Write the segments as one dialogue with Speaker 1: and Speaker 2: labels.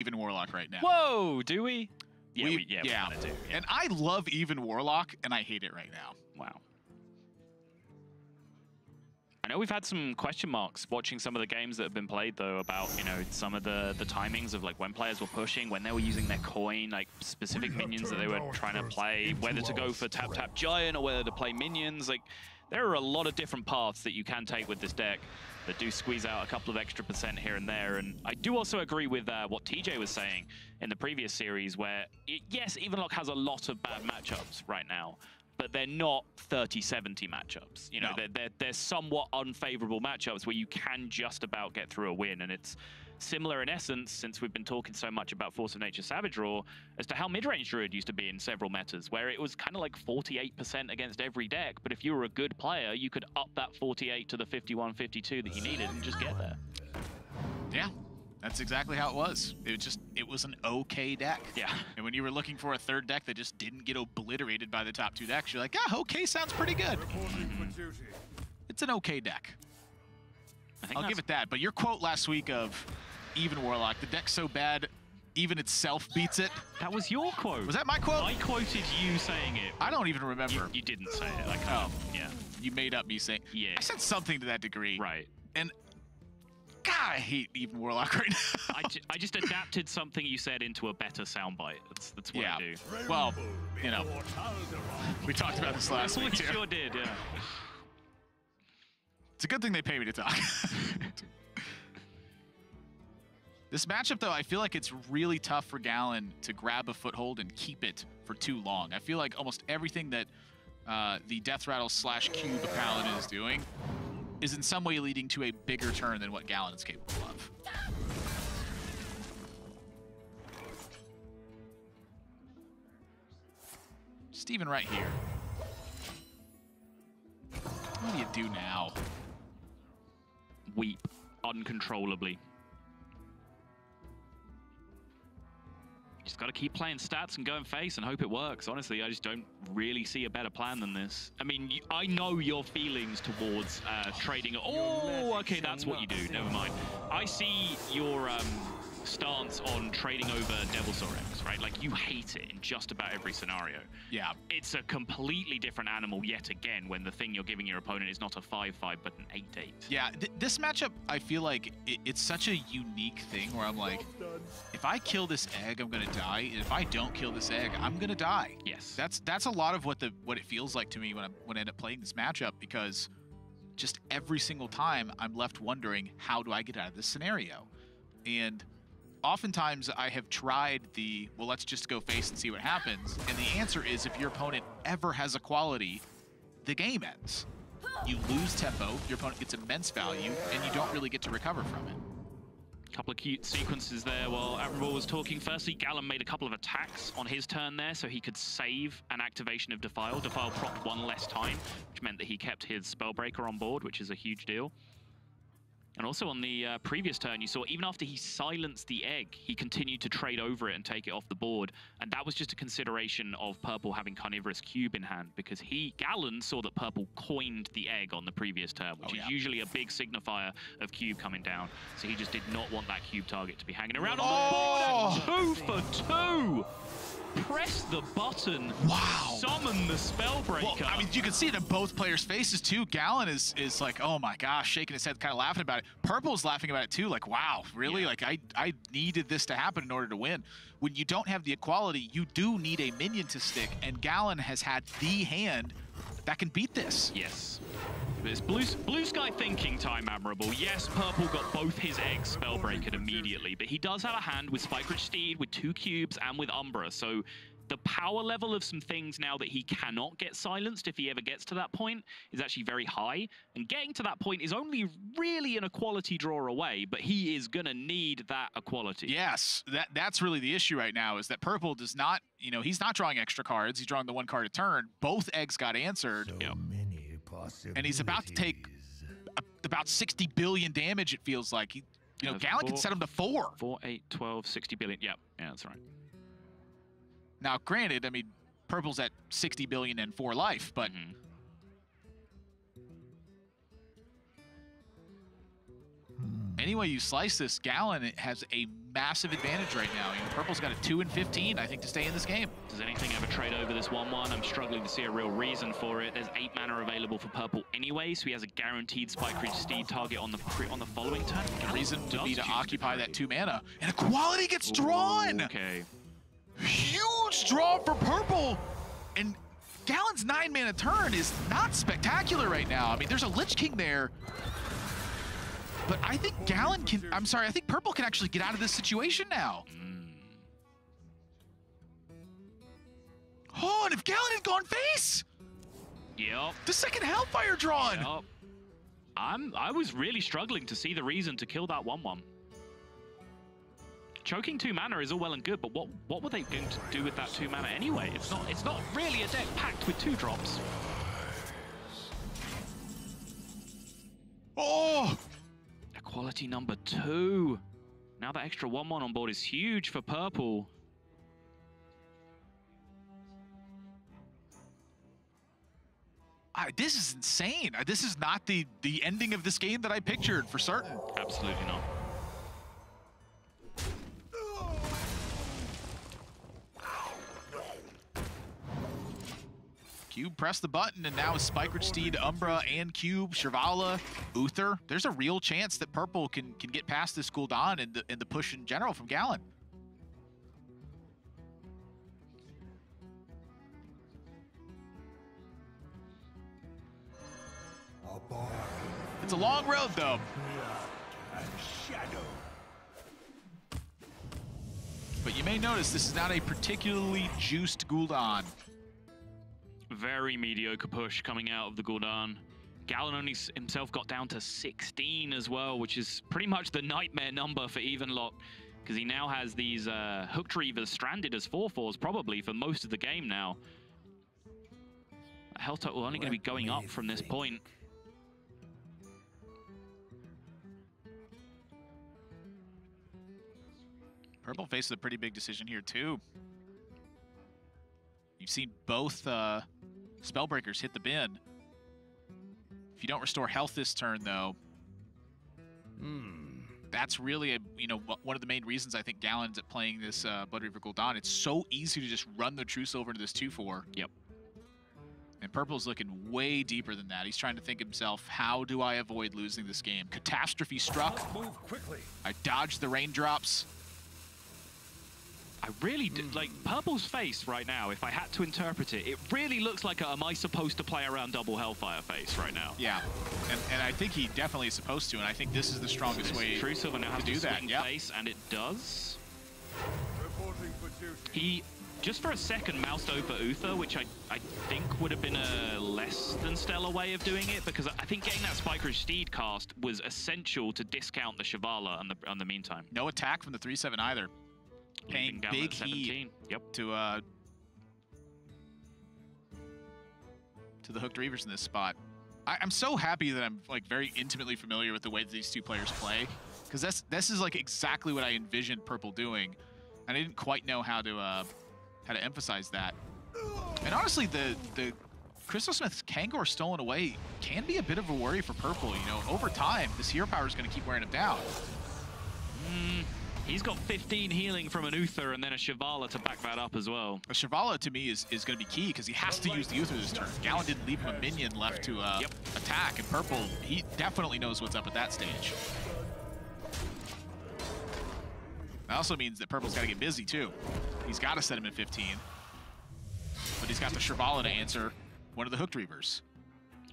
Speaker 1: Even Warlock right now.
Speaker 2: Whoa, do we? Yeah, we
Speaker 1: yeah.
Speaker 2: kind of do. Yeah.
Speaker 1: And I love Even Warlock, and I hate it right now.
Speaker 2: Wow. I know we've had some question marks watching some of the games that have been played, though, about, you know, some of the timings of, like, when players were pushing, when they were using their coin, like, specific minions that they were trying to play, whether to go for tap-tap giant or whether to play minions. Like, there are a lot of different paths that you can take with this deck that do squeeze out a couple of extra % here and there. And I do also agree with what TJ was saying in the previous series, where, yes, Evenlock has a lot of bad matchups right now, but they're not 30-70 matchups. You know, they're somewhat unfavorable matchups where you can just about get through a win. And it's similar in essence, since we've been talking so much about Force of Nature Savage Roar, as to how mid-range Druid used to be in several metas, where it was kind of like 48% against every deck. But if you were a good player, you could up that 48 to the 51, 52 that you needed and just get there.
Speaker 1: Yeah. That's exactly how it was. It was an okay deck.
Speaker 2: Yeah.
Speaker 1: And when you were looking for a third deck that just didn't get obliterated by the top two decks, you're like, ah, okay sounds pretty good. It's an okay deck. I'll give it that. But your quote last week of Even Warlock, the deck's so bad, even itself beats it.
Speaker 2: That was your quote.
Speaker 1: Was that my quote?
Speaker 2: I quoted you saying it.
Speaker 1: I don't even remember.
Speaker 2: You didn't say it. Like, oh, yeah.
Speaker 1: You made up me saying.
Speaker 2: Yeah.
Speaker 1: I said something to that degree.
Speaker 2: Right.
Speaker 1: And God, I hate Even Warlock right now.
Speaker 2: I just adapted something you said into a better soundbite. That's what I do.
Speaker 1: Well, you know, we talked about this last week,
Speaker 2: We sure did, yeah.
Speaker 1: It's a good thing they pay me to talk. This matchup, though, I feel like it's really tough for Gallon to grab a foothold and keep it for too long. I feel like almost everything that the Death Rattle / Cube Paladin is doing is in some way leading to a bigger turn than what Gallon is capable of. Steven right here. What do you do now?
Speaker 2: Weep uncontrollably. Just got to keep playing stats and go and face and hope it works. Honestly, I just don't really see a better plan than this. I mean, I know your feelings towards trading. Oh, okay, that's what you do. Never mind. I see your stance on trading over Devilsaur X, right? Like, you hate it in just about every scenario.
Speaker 1: Yeah.
Speaker 2: It's a completely different animal yet again when the thing you're giving your opponent is not a 5-5 but an 8-8.
Speaker 1: Yeah, this matchup, I feel like it's such a unique thing where I'm like, if I kill this egg, I'm gonna die. And if I don't kill this egg, I'm gonna die.
Speaker 2: Yes.
Speaker 1: That's a lot of what it feels like to me when I end up playing this matchup, because just every single time I'm left wondering, how do I get out of this scenario? And oftentimes I have tried well, let's just go face and see what happens. And the answer is, if your opponent ever has a quality, the game ends. You lose tempo, your opponent gets immense value, and you don't really get to recover from it.
Speaker 2: Couple of cute sequences there while Admiral was talking. Firstly, Gallon made a couple of attacks on his turn there so he could save an activation of Defile. Defile procced one less time, which meant that he kept his Spellbreaker on board, which is a huge deal. And also on the previous turn, you saw even after he silenced the egg, he continued to trade over it and take it off the board. And that was just a consideration of Purple having Carnivorous Cube in hand, because Gallon saw that Purple coined the egg on the previous turn, which is usually a big signifier of Cube coming down. So he just did not want that Cube target to be hanging around on the board. And 2 for 2! Press the button.
Speaker 1: Wow.
Speaker 2: Summon the Spellbreaker.
Speaker 1: Well, I mean, you can see it in both players' faces, too. Gallon is like, oh my gosh, shaking his head, kind of laughing about it. Purple's laughing about it, too. Like, wow, really? Yeah. Like, I needed this to happen in order to win. When you don't have the equality, you do need a minion to stick, and Gallon has had the hand that can beat this.
Speaker 2: Yes. It's blue sky thinking time, Admirable. Yes, Purple got both his eggs Spellbreakered immediately, but he does have a hand with Spike-Rich Steed, with 2 cubes, and with Umbra. So the power level of some things now that he cannot get silenced if he ever gets to that point is actually very high. And getting to that point is only really an equality draw away, but he is going to need that equality.
Speaker 1: Yes, that's really the issue right now, is that Purple does not, you know, he's not drawing extra cards. He's drawing the 1 card a turn. Both eggs got answered.
Speaker 2: Yep.
Speaker 1: And he's about to take about 60 billion damage, it feels like. You know, Gallon can set him to 4.
Speaker 2: 4, 8, 12, 60 billion. Yep. Yeah, that's right.
Speaker 1: Now, granted, I mean, Purple's at 60 billion and 4 life, but... And any way you slice this, Gallon has a massive advantage right now. You know, Purple's got a 2 and 15, I think, to stay in this game.
Speaker 2: Does anything ever trade over this 1-1? I'm struggling to see a real reason for it. There's 8 mana available for Purple anyway, so he has a guaranteed Spike Ridge Steed target on the following turn.
Speaker 1: The reason would be to occupy that 2 mana. And Equality gets drawn!
Speaker 2: Okay.
Speaker 1: Huge draw for Purple! And Gallon's 9 mana turn is not spectacular right now. I mean, there's a Lich King there. But I think Gallon can, I'm sorry, I think Purple can actually get out of this situation now. Oh, and if Gallon had gone face!
Speaker 2: Yep.
Speaker 1: The second Hellfire drawn!
Speaker 2: Yep. I was really struggling to see the reason to kill that 1-1. Choking 2 mana is all well and good, but what were they going to do with that 2 mana anyway? It's not really a deck packed with 2 drops.
Speaker 1: Oh!
Speaker 2: Equality number 2. Now that extra 1-1 on board is huge for Purple.
Speaker 1: This is insane. This is not the ending of this game that I pictured for certain.
Speaker 2: Absolutely not.
Speaker 1: Cube pressed the button, and now Spike Ridge Steed, Umbra, and Cube, Shivala, Uther. There's a real chance that Purple can get past this Gul'dan and the push in general from Gallon. It's a long road, though. But you may notice this is not a particularly juiced Gul'dan.
Speaker 2: Very mediocre push coming out of the Gul'dan. Gallon only himself got down to 16 as well, which is pretty much the nightmare number for Evenlock, because he now has these Hooked Reavers stranded as 4/4s probably for most of the game now. Health total only going to be going up from this point.
Speaker 1: Purple faces a pretty big decision here too. You've seen both Spellbreakers hit the bin. If you don't restore health this turn, though, that's really one of the main reasons I think Gallon ends up playing this Blood Reaver Gul'dan. It's so easy to just run the Truce over into this 2/4.
Speaker 2: Yep.
Speaker 1: And Purple's looking way deeper than that. He's trying to think himself, how do I avoid losing this game? Catastrophe struck.
Speaker 3: Move quickly.
Speaker 1: I dodged the raindrops.
Speaker 2: I really did, like, Purple's face right now, if I had to interpret it, it really looks like a, am I supposed to play around double Hellfire face right now?
Speaker 1: Yeah, and I think he definitely is supposed to, and I think this is the strongest way
Speaker 2: True Silver now has
Speaker 1: to do that.
Speaker 2: Yep. Face, and it does. He, just for a second, moused over Uther, which I think would have been a less than stellar way of doing it, because I think getting that Spike Ridge Steed cast was essential to discount the Shivala on the meantime.
Speaker 1: No attack from the 3/7 either. Paying big heat to the Hooked Reavers in this spot. I'm so happy that I'm like very intimately familiar with the way that these two players play, because this is like exactly what I envisioned Purple doing, and I didn't quite know how to emphasize that. And honestly, the Crystal Smith's Kangor stolen away can be a bit of a worry for Purple. You know, over time, this hero power is going to keep wearing him down.
Speaker 2: He's got 15 healing from an Uther and then a Shivala to back that up as well.
Speaker 1: A Shivala, to me, is going to be key because he has to use the Uther this turn. Gallon didn't leave him a minion left to attack, and Purple, he definitely knows what's up at that stage. That also means that Purple's got to get busy, too. He's got to set him at 15. But he's got the Shivala to answer one of the Hooked Reavers.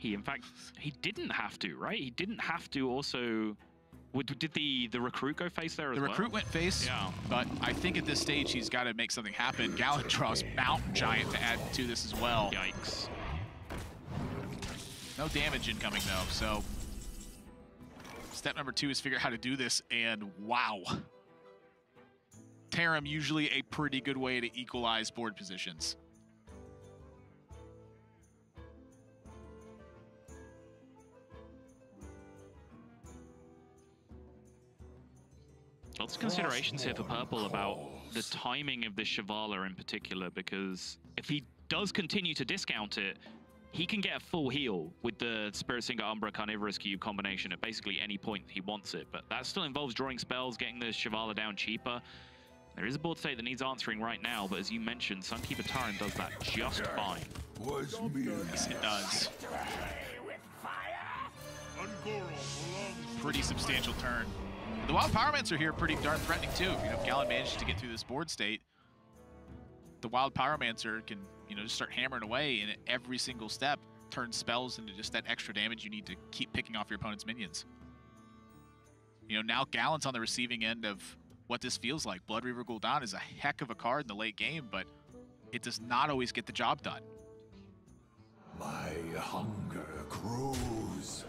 Speaker 2: In fact, he didn't have to, right? He didn't have to also... Did the recruit go face there as well?
Speaker 1: The recruit went face, but I think at this stage he's got to make something happen. Gallon draws Mountain Giant to add to this as well.
Speaker 2: Yikes.
Speaker 1: No damage incoming though, so step number 2 is figure out how to do this, and wow. Tarim, usually a pretty good way to equalize board positions.
Speaker 2: Lots of considerations here for Purple about the timing of this Shivala in particular, because if he does continue to discount it, he can get a full heal with the Spirit Singer Umbra Carnivorous Cube combination at basically any point he wants it, but that still involves drawing spells, getting the Shivala down cheaper. There is a board state that needs answering right now, but as you mentioned, Sunkeeper Tyrant does that just fine.
Speaker 1: Yes, it does. Pretty substantial turn. The Wild Pyromancer here pretty darn threatening too. If Gallon manages to get through this board state, the Wild Pyromancer can, just start hammering away, and at every single step turns spells into just that extra damage you need to keep picking off your opponent's minions. Now Gallon's on the receiving end of what this feels like. Blood Reaver Gul'dan is a heck of a card in the late game, but it does not always get the job done.
Speaker 3: My hunger grows.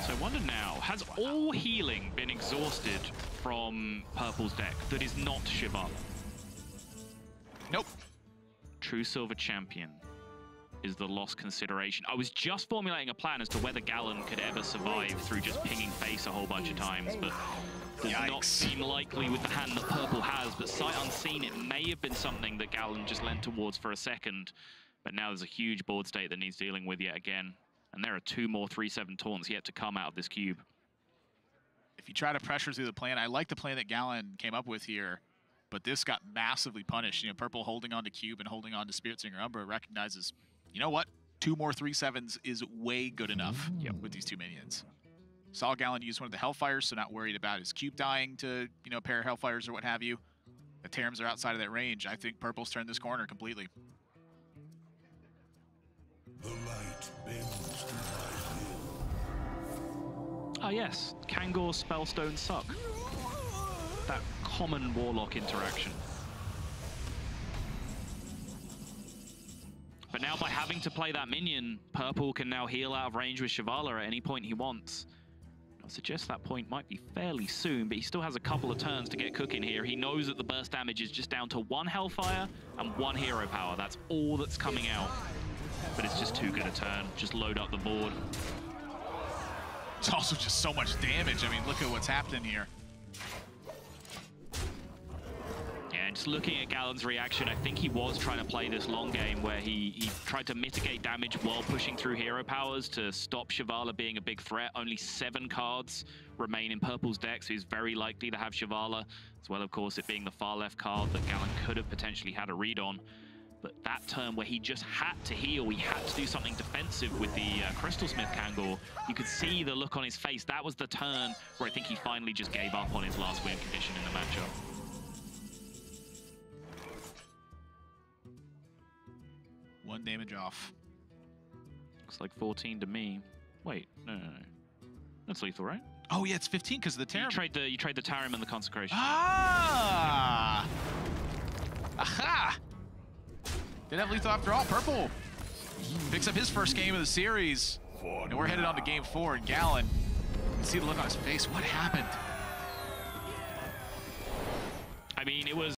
Speaker 2: So I wonder now, has all healing been exhausted from Purple's deck that is not Shivala?
Speaker 1: Nope.
Speaker 2: True Silver Champion is the lost consideration. I was just formulating a plan as to whether Gallon could ever survive through just pinging face a whole bunch of times, but does not seem likely with the hand that Purple has. But sight unseen, it may have been something that Gallon just leant towards for a second, but now there's a huge board state that needs dealing with yet again. And there are 2 more 3/7 taunts yet to come out of this cube.
Speaker 1: If you try to pressure through the plan, I like the plan that Gallon came up with here, but this got massively punished. Purple holding on to cube and holding on to Spirit Singer Umbra recognizes, you know what? 2 more 3/7s is way good enough with these 2 minions. Saw Gallon use one of the Hellfires, so not worried about his cube dying to, a pair of Hellfires or what have you. The Terrams are outside of that range. I think Purple's turned this corner completely.
Speaker 3: The light bends to my will.
Speaker 2: Ah yes, Kangor Spellstone Suck. That common Warlock interaction. But now by having to play that minion, Purple can now heal out of range with Shivala at any point he wants. I suggest that point might be fairly soon, but he still has a couple of turns to get cooking here. He knows that the burst damage is just down to 1 Hellfire and 1 Hero Power. That's all that's coming out. But it's just too good a turn. Just load up the board.
Speaker 1: It's also just so much damage. I mean, look at what's happening here.
Speaker 2: Yeah, just looking at Gallon's reaction, I think he was trying to play this long game where he tried to mitigate damage while pushing through hero powers to stop Shivala being a big threat. Only 7 cards remain in Purple's deck, so he's very likely to have Shivala, as well, of course, it being the far left card that Gallon could have potentially had a read on. But that turn where he just had to heal, he had to do something defensive with the Crystal Smith Kangor. You could see the look on his face. That was the turn where I think he finally just gave up on his last win condition in the matchup.
Speaker 1: One damage off.
Speaker 2: Looks like 14 to me. Wait, no. That's lethal, right?
Speaker 1: Oh yeah, it's 15 because of the Terram.
Speaker 2: You trade the Tarim and the Consecration.
Speaker 1: Ah! Aha! Didn't have lethal after all. Purple picks up his first game of the series. And we're headed on to game 4, and Gallon, you can see the look on his face. What happened?
Speaker 2: I mean, it was